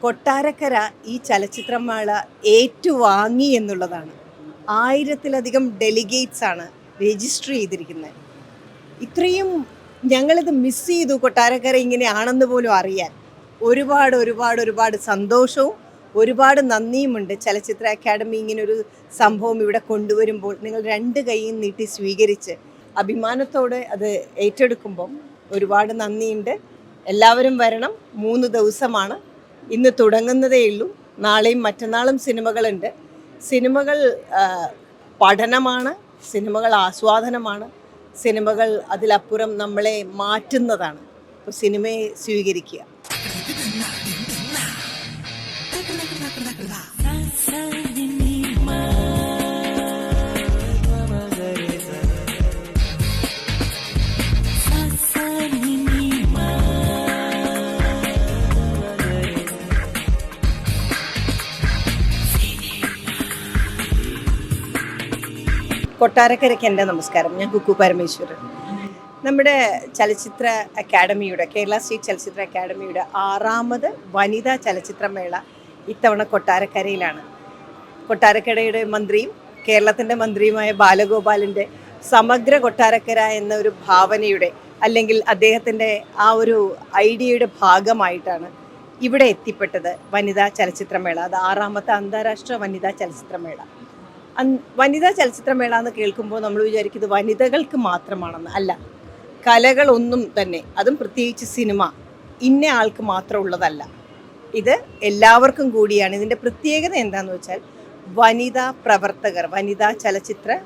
കൊട്ടാരക്കര ഈ ചലച്ചിത്രമേള ഏറ്റുവാങ്ങി എന്നുള്ളതാണ്. 1000-ലധികം ഡെലിഗേറ്റ്സ് ആണ് രജിസ്റ്റർ ചെയ്തിരിക്കുന്നത്. ഇത്രയും ഞങ്ങളിത് മിസ് ചെയ്തു, കൊട്ടാരക്കര ഇങ്ങനെയാണെന്ന് പോലും അറിയാൻ. ഒരുപാട് സന്തോഷവും ഒരുപാട് നന്ദിയുമുണ്ട്. ചലച്ചിത്ര അക്കാദമി ഇങ്ങനൊരു സംഭവം ഇവിടെ കൊണ്ടുവരുമ്പോൾ നിങ്ങൾ 2 കൈയും നീട്ടി സ്വീകരിച്ച് അഭിമാനത്തോടെ അത് ഏറ്റെടുക്കുമ്പോൾ ഒരുപാട് നന്ദിയുണ്ട്. എല്ലാവരും വരണം. 3 ദിവസമാണ്. ഇന്ന് തുടങ്ങുന്നതേ ഉള്ളൂ. നാളെയും മറ്റന്നാളും സിനിമകളുണ്ട്. സിനിമകൾ പഠനമാണ്, സിനിമകൾ ആസ്വാദനമാണ്, സിനിമകൾ അതിലപ്പുറം നമ്മളെ മാറ്റുന്നതാണ്. അപ്പോൾ സിനിമയെ സ്വീകരിക്കുക. കൊട്ടാരക്കരയ്ക്ക് എൻ്റെ നമസ്കാരം. ഞാൻ കുക്കു പരമേശ്വരൻ. നമ്മുടെ ചലച്ചിത്ര അക്കാദമിയുടെ, കേരള സ്റ്റേറ്റ് ചലച്ചിത്ര അക്കാദമിയുടെ 6ാമത് വനിതാ ചലച്ചിത്രമേള ഇത്തവണ കൊട്ടാരക്കരയിലാണ്. കൊട്ടാരക്കരയുടെ മന്ത്രിയും കേരളത്തിൻ്റെ മന്ത്രിയുമായ ബാലഗോപാലിൻ്റെ സമഗ്ര കൊട്ടാരക്കര എന്ന ഒരു ഭാവനയുടെ, അല്ലെങ്കിൽ അദ്ദേഹത്തിൻ്റെ ആ ഒരു ഐഡിയയുടെ ഭാഗമായിട്ടാണ് ഇവിടെ എത്തിപ്പെട്ടത് വനിതാ ചലച്ചിത്രമേള. അത് 6ാമത്തെ അന്താരാഷ്ട്ര വനിതാ ചലച്ചിത്രമേള. വനിതാ ചലച്ചിത്രമേള എന്ന് കേൾക്കുമ്പോൾ നമ്മൾ വിചാരിക്കുന്നത് വനിതകൾക്ക് മാത്രമാണെന്ന്. അല്ല, കലകളൊന്നും തന്നെ, അതും പ്രത്യേകിച്ച് സിനിമ, ഇന്ന ആൾക്ക് മാത്രം ഉള്ളതല്ല. ഇത് എല്ലാവർക്കും കൂടിയാണ്. ഇതിൻ്റെ പ്രത്യേകത എന്താണെന്ന് വെച്ചാൽ വനിതാ പ്രവർത്തകർ, വനിതാ ചലച്ചിത്ര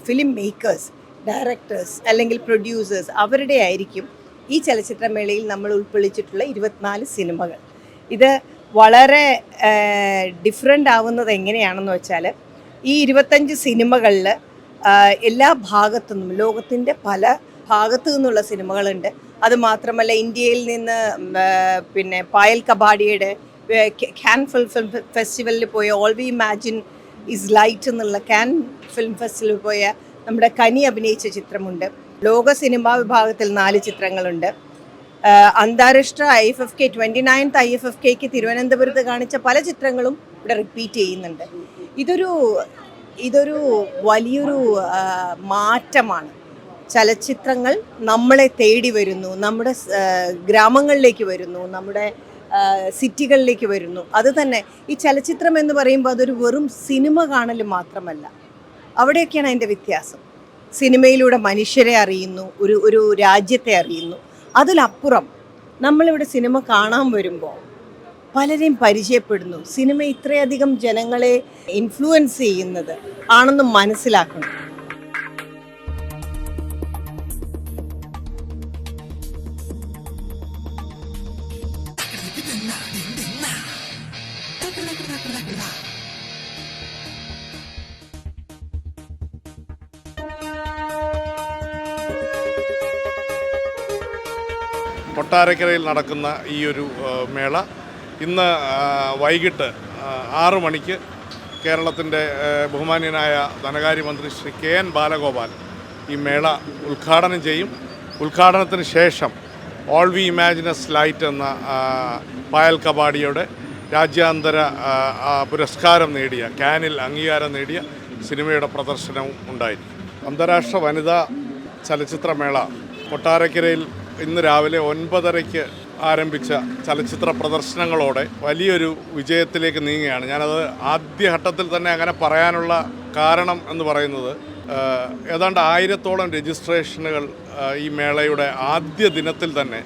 ഫിലിം മേക്കേഴ്സ്, ഡയറക്ടേഴ്സ് അല്ലെങ്കിൽ പ്രൊഡ്യൂസേഴ്സ്, അവരുടെ ആയിരിക്കും ഈ ചലച്ചിത്രമേളയിൽ നമ്മൾ ഉൾക്കൊള്ളിച്ചിട്ടുള്ള 24 സിനിമകൾ. ഇത് വളരെ ഡിഫറെൻ്റ് ആവുന്നത് എങ്ങനെയാണെന്ന് വെച്ചാൽ ഈ 25 സിനിമകളിൽ എല്ലാ ഭാഗത്തു നിന്നും, ലോകത്തിൻ്റെ പല ഭാഗത്തു നിന്നുള്ള സിനിമകളുണ്ട്. അതുമാത്രമല്ല, ഇന്ത്യയിൽ നിന്ന് പിന്നെ പായൽ കബാഡിയുടെ കാൻ ഫിലിം ഫെസ്റ്റിവലിൽ പോയ all we imagine is light എന്നുള്ള കാൻ ഫിലിം ഫെസ്റ്റിവലിൽ പോയ നമ്മുടെ കനി അഭിനയിച്ച ചിത്രമുണ്ട്. ലോക സിനിമാ വിഭാഗത്തിൽ 4 ചിത്രങ്ങളുണ്ട്. അന്താരാഷ്ട്ര IFFK 29th IFFKക്ക് തിരുവനന്തപുരത്ത് കാണിച്ച പല ചിത്രങ്ങളും ഇവിടെ റിപ്പീറ്റ് ചെയ്യുന്നുണ്ട്. ഇതൊരു വലിയൊരു മാറ്റമാണ്. ചലച്ചിത്രങ്ങൾ നമ്മളെ തേടി വരുന്നു, നമ്മുടെ ഗ്രാമങ്ങളിലേക്ക് വരുന്നു, നമ്മുടെ സിറ്റികളിലേക്ക് വരുന്നു. അത് തന്നെ ഈ ചലച്ചിത്രം എന്ന് പറയുമ്പോൾ അതൊരു വെറും സിനിമ കാണൽ മാത്രമല്ല. അവിടെയൊക്കെയാണ് അതിൻ്റെ വ്യത്യാസം. സിനിമയിലൂടെ മനുഷ്യരെ അറിയുന്നു, ഒരു രാജ്യത്തെ അറിയുന്നു. അതിലപ്പുറം നമ്മളിവിടെ സിനിമ കാണാൻ വരുമ്പോൾ പലരെയും പരിചയപ്പെടുന്നു. സിനിമ ഇത്രയധികം ജനങ്ങളെ ഇൻഫ്ലുവൻസ് ചെയ്യുന്നത് ആണെന്ന് മനസ്സിലാക്കണം. കൊട്ടാരക്കരയിൽ നടക്കുന്ന ഈ ഒരു മേള ഇന്ന് വൈകിട്ട് 6 മണിക്ക് കേരളത്തിൻ്റെ ബഹുമാന്യനായ ധനകാര്യമന്ത്രി ശ്രീ KN ബാലഗോപാൽ ഈ മേള ഉദ്ഘാടനം ചെയ്യും. ഉദ്ഘാടനത്തിന് ശേഷം ഓൾ വി ഇമാജിനസ് ലൈറ്റ് എന്ന പായൽ കബാഡിയുടെ രാജ്യാന്തര പുരസ്കാരം നേടിയ, കാനിൽ അംഗീകാരം നേടിയ സിനിമയുടെ പ്രദർശനവും ഉണ്ടായിരിക്കും. അന്താരാഷ്ട്ര വനിതാ ചലച്ചിത്രമേള കൊട്ടാരക്കരയിൽ ഇന്ന് രാവിലെ 9:30 ആരംഭിച്ച ചലച്ചിത്ര പ്രദർശനങ്ങളോടെ വലിയൊരു വിജയത്തിലേക്ക് നീങ്ങുകയാണ്. ഞാനത് ആദ്യഘട്ടത്തിൽ തന്നെ അങ്ങനെ പറയാനുള്ള കാരണം എന്ന് പറയുന്നത്, ഏതാണ്ട് 1000-ഓളം രജിസ്ട്രേഷനുകൾ ഈ മേളയുടെ ആദ്യ ദിനത്തിൽ തന്നെ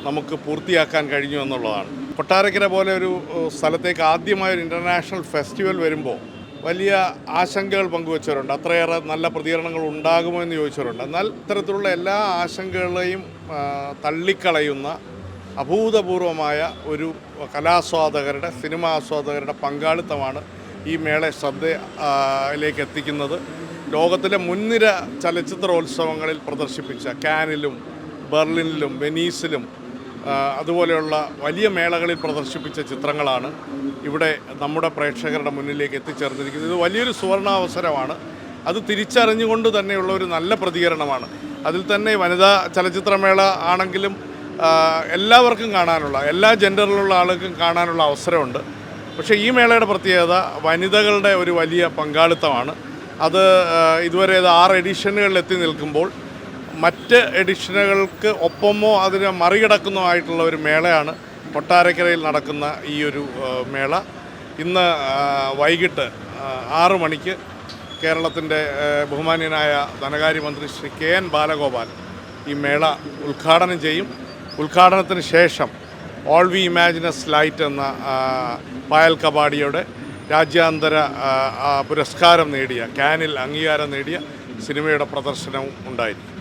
നമുക്ക് പൂർത്തിയാക്കാൻ കഴിഞ്ഞു എന്നുള്ളതാണ്. കൊട്ടാരക്കര പോലെ ഒരു സ്ഥലത്തേക്ക് ആദ്യമായൊരു ഇൻ്റർനാഷണൽ ഫെസ്റ്റിവൽ വരുമ്പോൾ വലിയ ആശങ്കകൾ പങ്കുവച്ചവരുണ്ട്. അത്രയേറെ നല്ല പ്രതികരണങ്ങൾ ഉണ്ടാകുമോ എന്ന് ചോദിച്ചവരുണ്ട്. എന്നാൽ ഇത്തരത്തിലുള്ള എല്ലാ ആശങ്കകളെയും തള്ളിക്കളയുന്ന അഭൂതപൂർവമായ ഒരു കലാസ്വാദകരുടെ, സിനിമാ ആസ്വാദകരുടെ പങ്കാളിത്തമാണ് ഈ മേള ശ്രദ്ധയിലേക്ക് എത്തിക്കുന്നത്. ലോകത്തിലെ മുൻനിര ചലച്ചിത്രോത്സവങ്ങളിൽ പ്രദർശിപ്പിച്ച കാനിലും ബെർലിനിലും വെനീസിലും അതുപോലെയുള്ള വലിയ മേളകളിൽ പ്രദർശിപ്പിച്ച ചിത്രങ്ങളാണ് ഇവിടെ നമ്മുടെ പ്രേക്ഷകരുടെ മുന്നിലേക്ക് എത്തിച്ചേർന്നിരിക്കുന്നത്. ഇത് വലിയൊരു സുവർണാവസരമാണ്. അത് തിരിച്ചറിഞ്ഞുകൊണ്ട് തന്നെയുള്ള ഒരു നല്ല പ്രതികരണമാണ്. അതിൽ തന്നെ വനിതാ ചലച്ചിത്രമേള ആണെങ്കിലും എല്ലാവർക്കും കാണാനുള്ള, എല്ലാ ജെൻഡറിലുള്ള ആൾക്കും കാണാനുള്ള അവസരമുണ്ട്. പക്ഷേ ഈ മേളയുടെ പ്രത്യേകത വനിതകളുടെ ഒരു വലിയ പങ്കാളിത്തമാണ്. അത് ഇതുവരെ 6 എഡിഷനുകളിൽ എത്തി നിൽക്കുമ്പോൾ മറ്റ് എഡിഷനുകൾക്ക് ഒപ്പമോ അതിനെ മറികടക്കുന്നോ ആയിട്ടുള്ള ഒരു മേളയാണ് കൊട്ടാരക്കരയിൽ നടക്കുന്ന ഈ ഒരു മേള. ഇന്ന് വൈകിട്ട് 6 മണിക്ക് കേരളത്തിൻ്റെ ബഹുമാന്യനായ ധനകാര്യമന്ത്രി ശ്രീ KN ബാലഗോപാൽ ഈ മേള ഉദ്ഘാടനം ചെയ്യും. ഉദ്ഘാടനത്തിന് ശേഷം ഓൾ വി ഇമാജിനസ് ലൈറ്റ് എന്ന പായൽ കബാഡിയുടെ രാജ്യാന്തര പുരസ്കാരം നേടിയ, കാനിൽ അംഗീകാരം നേടിയ സിനിമയുടെ പ്രദർശനവും ഉണ്ടായിരിക്കും.